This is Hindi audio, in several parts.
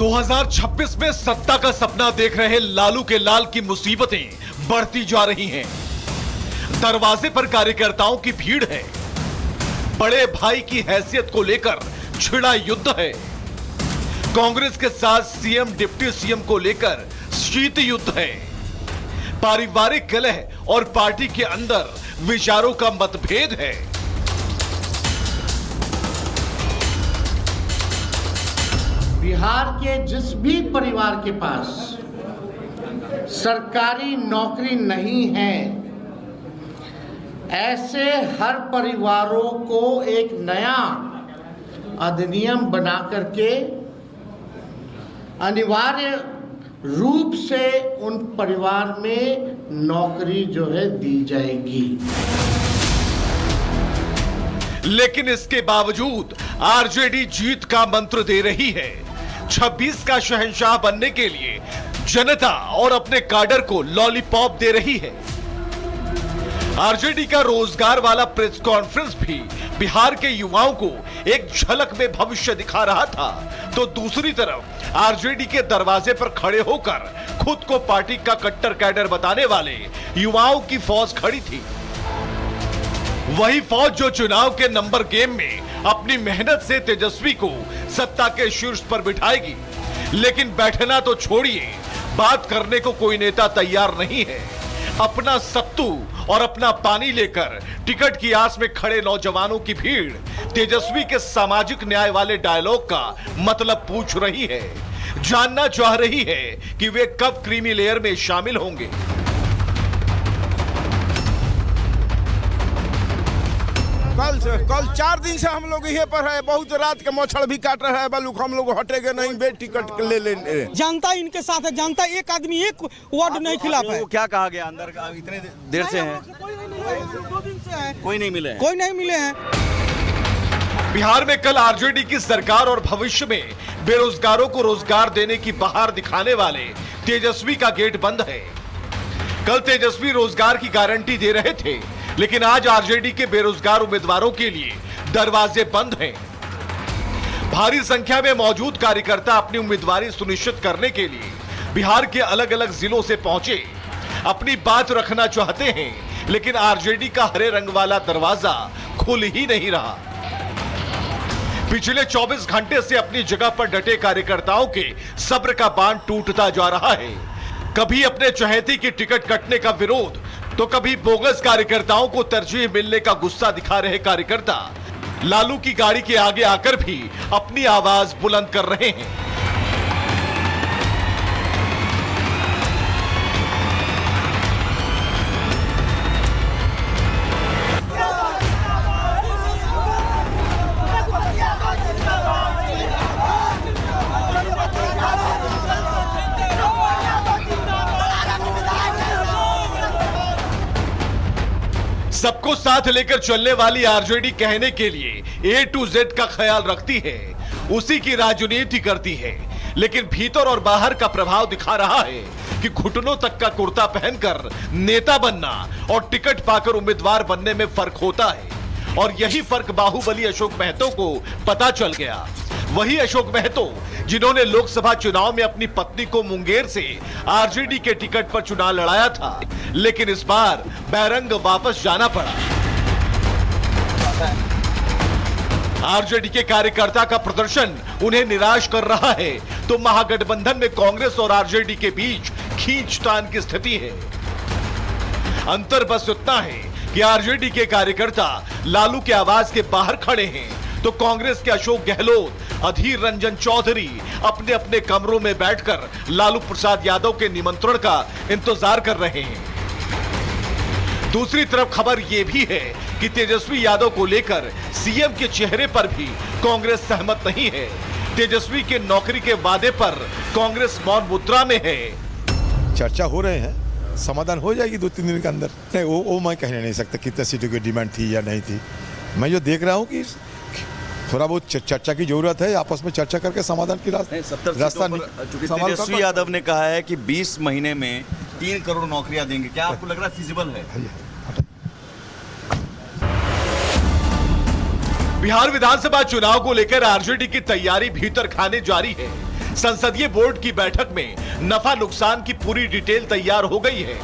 2026 में सत्ता का सपना देख रहे लालू के लाल की मुसीबतें बढ़ती जा रही हैं। दरवाजे पर कार्यकर्ताओं की भीड़ है। बड़े भाई की हैसियत को लेकर छिड़ा युद्ध है। कांग्रेस के साथ सीएम डिप्टी सीएम को लेकर शीत युद्ध है। पारिवारिक कलह और पार्टी के अंदर विचारों का मतभेद है। बिहार के जिस भी परिवार के पास सरकारी नौकरी नहीं है, ऐसे हर परिवारों को एक नया अधिनियम बना करके अनिवार्य रूप से उन परिवार में नौकरी जो है दी जाएगी। लेकिन इसके बावजूद आरजेडी जीत का मंत्र दे रही है। 26 का शहंशाह बनने के लिए जनता और अपने काडर को लॉलीपॉप दे रही है। आरजेडी का रोजगार वाला प्रेस कॉन्फ्रेंस भी बिहार के युवाओं को एक झलक में भविष्य दिखा रहा था, तो दूसरी तरफ आरजेडी के दरवाजे पर खड़े होकर खुद को पार्टी का कट्टर कैडर बताने वाले युवाओं की फौज खड़ी थी। वही फौज जो चुनाव के नंबर गेम में अपनी मेहनत से तेजस्वी को सत्ता के शीर्ष पर बिठाएगी। लेकिन बैठना तो छोड़िए, बात करने को कोई नेता तैयार नहीं है। अपना सत्तू और अपना पानी लेकर टिकट की आस में खड़े नौजवानों की भीड़ तेजस्वी के सामाजिक न्याय वाले डायलॉग का मतलब पूछ रही है। जानना चाह रही है कि वे कब क्रीमी लेयर में शामिल होंगे। कल 4 दिन से हम लोग ये पर है, बहुत रात के मच्छर भी काट रहा है। बलूक हम लोग हटेंगे नहीं, बे टिकट ले लेने। जनता इनके साथ है। जनता एक आदमी एक वर्ड नहीं खिलाफ है। क्या कहा गया अंदर इतने देर से है? 2 दिन से है। कोई नहीं मिले हैं। बिहार में कल आरजेडी की सरकार और भविष्य में बेरोजगारों को रोजगार देने की बहार दिखाने वाले तेजस्वी का गेट बंद है। कल तेजस्वी रोजगार की गारंटी दे रहे थे, लेकिन आज आरजेडी के बेरोजगार उम्मीदवारों के लिए दरवाजे बंद हैं। भारी संख्या में मौजूद कार्यकर्ता अपनी उम्मीदवारी सुनिश्चित करने के लिए बिहार के अलग अलग जिलों से पहुंचे। अपनी बात रखना चाहते हैं, लेकिन आरजेडी का हरे रंग वाला दरवाजा खुल ही नहीं रहा। पिछले 24 घंटे से अपनी जगह पर डटे कार्यकर्ताओं के सब्र का बांध टूटता जा रहा है। कभी अपने चहेती की टिकट कटने का विरोध, तो कभी बोगस कार्यकर्ताओं को तरजीह मिलने का गुस्सा दिखा रहे कार्यकर्ता लालू की गाड़ी के आगे आकर भी अपनी आवाज बुलंद कर रहे हैं। सबको साथ लेकर चलने वाली आरजेडी कहने के लिए A to Z का ख्याल रखती है, उसी की राजनीति करती है। लेकिन भीतर और बाहर का प्रभाव दिखा रहा है कि घुटनों तक का कुर्ता पहनकर नेता बनना और टिकट पाकर उम्मीदवार बनने में फर्क होता है। और यही फर्क बाहुबली अशोक महतो को पता चल गया। वही अशोक महतो जिन्होंने लोकसभा चुनाव में अपनी पत्नी को मुंगेर से आरजेडी के टिकट पर चुनाव लड़ाया था, लेकिन इस बार बैरंग वापस जाना पड़ा। आरजेडी के कार्यकर्ता का प्रदर्शन उन्हें निराश कर रहा है, तो महागठबंधन में कांग्रेस और आरजेडी के बीच खींचतान की स्थिति है। अंतर बस इतना है कि आरजेडी के कार्यकर्ता लालू के आवाज के बाहर खड़े हैं, तो कांग्रेस के अशोक गहलोत, अधीर रंजन चौधरी अपने अपने कमरों में बैठकर लालू प्रसाद यादव के निमंत्रण का इंतजार कर रहे हैं। दूसरी तरफ खबर यह भी है कि तेजस्वी यादव को लेकर सीएम के चेहरे पर भी कांग्रेस सहमत नहीं है। तेजस्वी के नौकरी के वादे पर कांग्रेस मौन मुद्रा में है। चर्चा हो रहे हैं, समाधान हो जाएगी 2-3 दिन के अंदर। नहीं, वो मैं कहने नहीं सकता कितने सीटों की डिमांड थी या नहीं थी। मैं जो देख रहा हूँ कि थोड़ा बहुत चर्चा की जरूरत है, आपस में चर्चा करके समाधान की रास्ता। तेजस्वी यादव ने कहा है कि 20 महीने में 3 करोड़ नौकरियां देंगे। क्या आपको लग रहा है फिजिबल है? बिहार विधानसभा चुनाव को लेकर आरजेडी की तैयारी भीतर खाने जारी है। संसदीय बोर्ड की बैठक में नफा नुकसान की पूरी डिटेल तैयार हो गई है,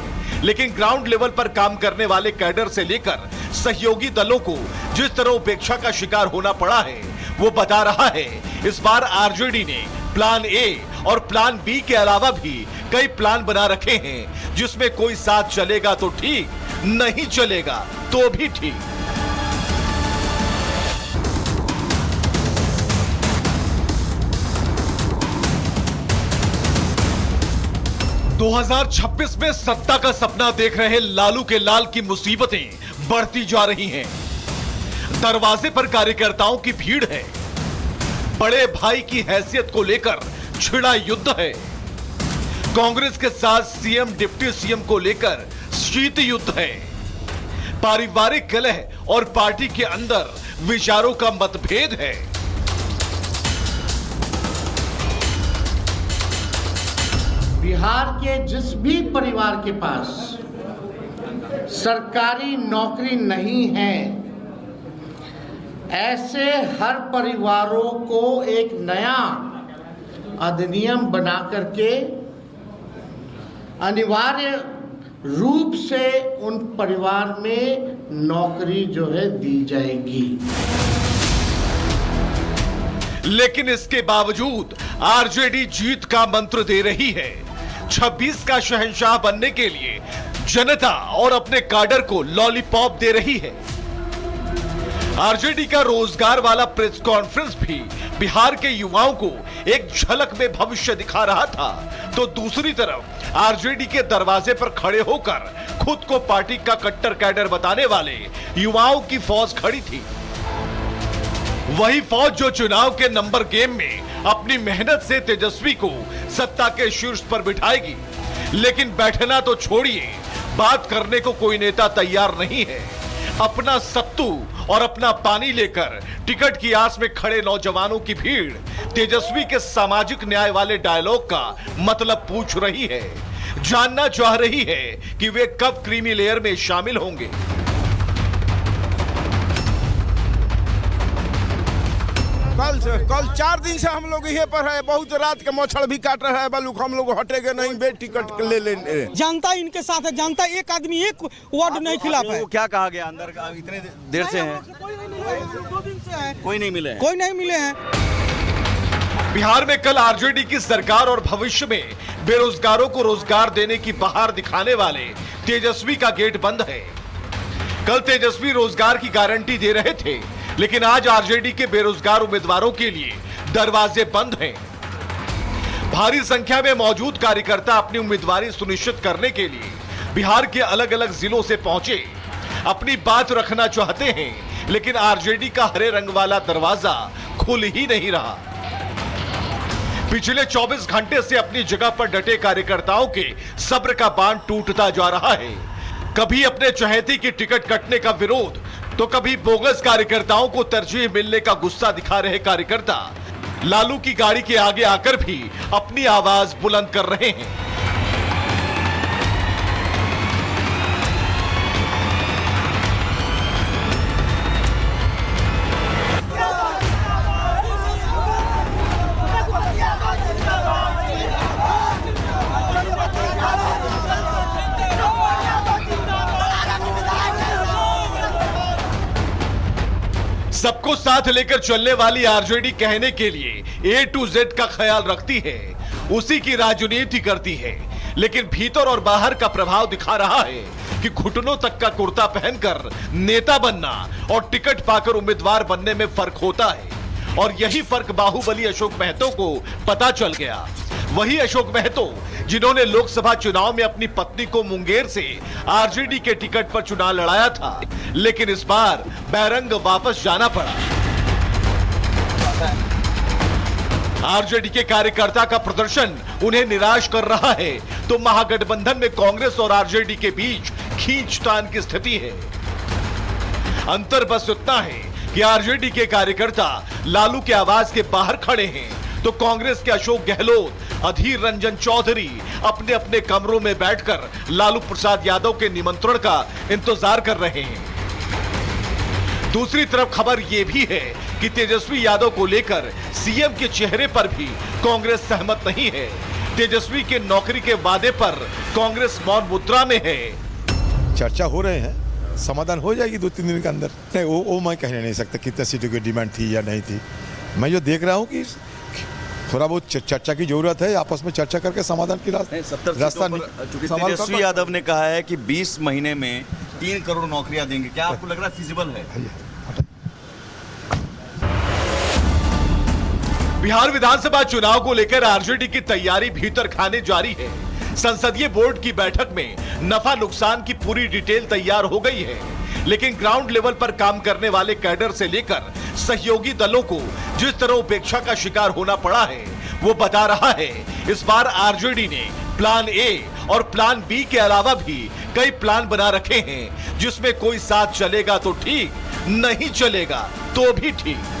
लेकिन ग्राउंड लेवल पर काम करने वाले कैडर से लेकर सहयोगी दलों को जिस तरह उपेक्षा का शिकार होना पड़ा है, वो बता रहा है इस बार आरजेडी ने प्लान ए और प्लान बी के अलावा भी कई प्लान बना रखे हैं, जिसमें कोई साथ चलेगा तो ठीक, नहीं चलेगा तो भी ठीक। (2026) में सत्ता का सपना देख रहे लालू के लाल की मुसीबतें बढ़ती जा रही हैं। दरवाजे पर कार्यकर्ताओं की भीड़ है, बड़े भाई की हैसियत को लेकर छिड़ा युद्ध है, कांग्रेस के साथ सीएम डिप्टी सीएम को लेकर शीत युद्ध है, पारिवारिक कलह और पार्टी के अंदर विचारों का मतभेद है। बिहार के जिस भी परिवार के पास सरकारी नौकरी नहीं है, ऐसे हर परिवारों को एक नया अधिनियम बना करके अनिवार्य रूप से उन परिवार में नौकरी जो है दी जाएगी। लेकिन इसके बावजूद आरजेडी जीत का मंत्र दे रही है। 26 का शहंशाह बनने के लिए जनता और अपने काडर को लॉलीपॉप दे रही है। आरजेडी का रोजगार वाला प्रेस कॉन्फ्रेंस भी बिहार के युवाओं को एक झलक में भविष्य दिखा रहा था, तो दूसरी तरफ आरजेडी के दरवाजे पर खड़े होकर खुद को पार्टी का कट्टर कैडर बताने वाले युवाओं की फौज खड़ी थी। वही फौज जो चुनाव के नंबर गेम में अपनी मेहनत से तेजस्वी को सत्ता के शीर्ष पर बिठाएगी, लेकिन बैठना तो छोड़िए, बात करने को कोई नेता तैयार नहीं है। अपना सत्तू और अपना पानी लेकर टिकट की आस में खड़े नौजवानों की भीड़ तेजस्वी के सामाजिक न्याय वाले डायलॉग का मतलब पूछ रही है, जानना चाह रही है कि वे कब क्रीमी लेयर में शामिल होंगे। कल 4 दिन से हम लोग यहीं पर है, बहुत रात के मच्छर भी काट रहा है, बलूक हम लोग हटेंगे नहीं, बे टिकट ले लेंगे। जनता इनके साथ है, जनता एक आदमी एक वार्ड नहीं खिला पाए। क्या कहा गया अंदर का? इतने देर से है, 2 दिन से है, कोई नहीं मिले, कोई नहीं मिले हैं। बिहार में कल आरजेडी की सरकार और भविष्य में बेरोजगारों को रोजगार देने की बहार दिखाने वाले तेजस्वी का गेट बंद है। कल तेजस्वी रोजगार की गारंटी दे रहे थे, लेकिन आज आरजेडी के बेरोजगार उम्मीदवारों के लिए दरवाजे बंद हैं। भारी संख्या में मौजूद कार्यकर्ता अपनी उम्मीदवारी सुनिश्चित करने के लिए बिहार के अलग अलग जिलों से पहुंचे, अपनी बात रखना चाहते हैं, लेकिन आरजेडी का हरे रंग वाला दरवाजा खुल ही नहीं रहा। पिछले 24 घंटे से अपनी जगह पर डटे कार्यकर्ताओं के सब्र का बांध टूटता जा रहा है। कभी अपने चहेती की टिकट कटने का विरोध, तो कभी बोगस कार्यकर्ताओं को तरजीह मिलने का गुस्सा दिखा रहे कार्यकर्ता लालू की गाड़ी के आगे आकर भी अपनी आवाज बुलंद कर रहे हैं। सबको साथ लेकर चलने वाली आरजेडी कहने के लिए A to Z का ख्याल रखती है, उसी की राजनीति करती है, लेकिन भीतर और बाहर का प्रभाव दिखा रहा है कि घुटनों तक का कुर्ता पहनकर नेता बनना और टिकट पाकर उम्मीदवार बनने में फर्क होता है। और यही फर्क बाहुबली अशोक महतो को पता चल गया। वही अशोक महतो जिन्होंने लोकसभा चुनाव में अपनी पत्नी को मुंगेर से आरजेडी के टिकट पर चुनाव लड़ाया था, लेकिन इस बार बैरंग वापस जाना पड़ा। आरजेडी के कार्यकर्ता का प्रदर्शन उन्हें निराश कर रहा है, तो महागठबंधन में कांग्रेस और आरजेडी के बीच खींचतान की स्थिति है। अंतर बस इतना है कि आरजेडी के कार्यकर्ता लालू के आवाज के बाहर खड़े हैं, तो कांग्रेस के अशोक गहलोत, अधीर रंजन चौधरी अपने अपने कमरों में बैठकर लालू प्रसाद यादव के निमंत्रण का इंतजार कर रहे हैं। दूसरी तरफ खबर यह भी है कि तेजस्वी यादव को लेकर सीएम के चेहरे पर भी कांग्रेस सहमत नहीं है। तेजस्वी के नौकरी के वादे पर कांग्रेस मौन मुद्रा में है। चर्चा हो रहे हैं, समाधान हो जाएगी 2-3 दिन के अंदर। नहीं वो मैं कहने नहीं सकता कितने सीटों की डिमांड थी या नहीं थी। मैं जो देख रहा हूँ कि थोड़ा बहुत चर्चा की जरूरत है, आपस में चर्चा करके समाधान की रास्ता तेजस्वी यादव ने कहा है कि 20 महीने में 3 करोड़ नौकरियां देंगे। क्या आपको लग रहा है फिजिबल है? बिहार विधानसभा चुनाव को लेकर आरजेडी की तैयारी भीतर खाने जारी है। संसदीय बोर्ड की बैठक में नफा नुकसान की पूरी डिटेल तैयार हो गई है, लेकिन ग्राउंड लेवल पर काम करने वाले कैडर से लेकर सहयोगी दलों को जिस तरह उपेक्षा का शिकार होना पड़ा है, वो बता रहा है इस बार आरजेडी ने प्लान ए और प्लान बी के अलावा भी कई प्लान बना रखे हैं, जिसमें कोई साथ चलेगा तो ठीक, नहीं चलेगा तो भी ठीक।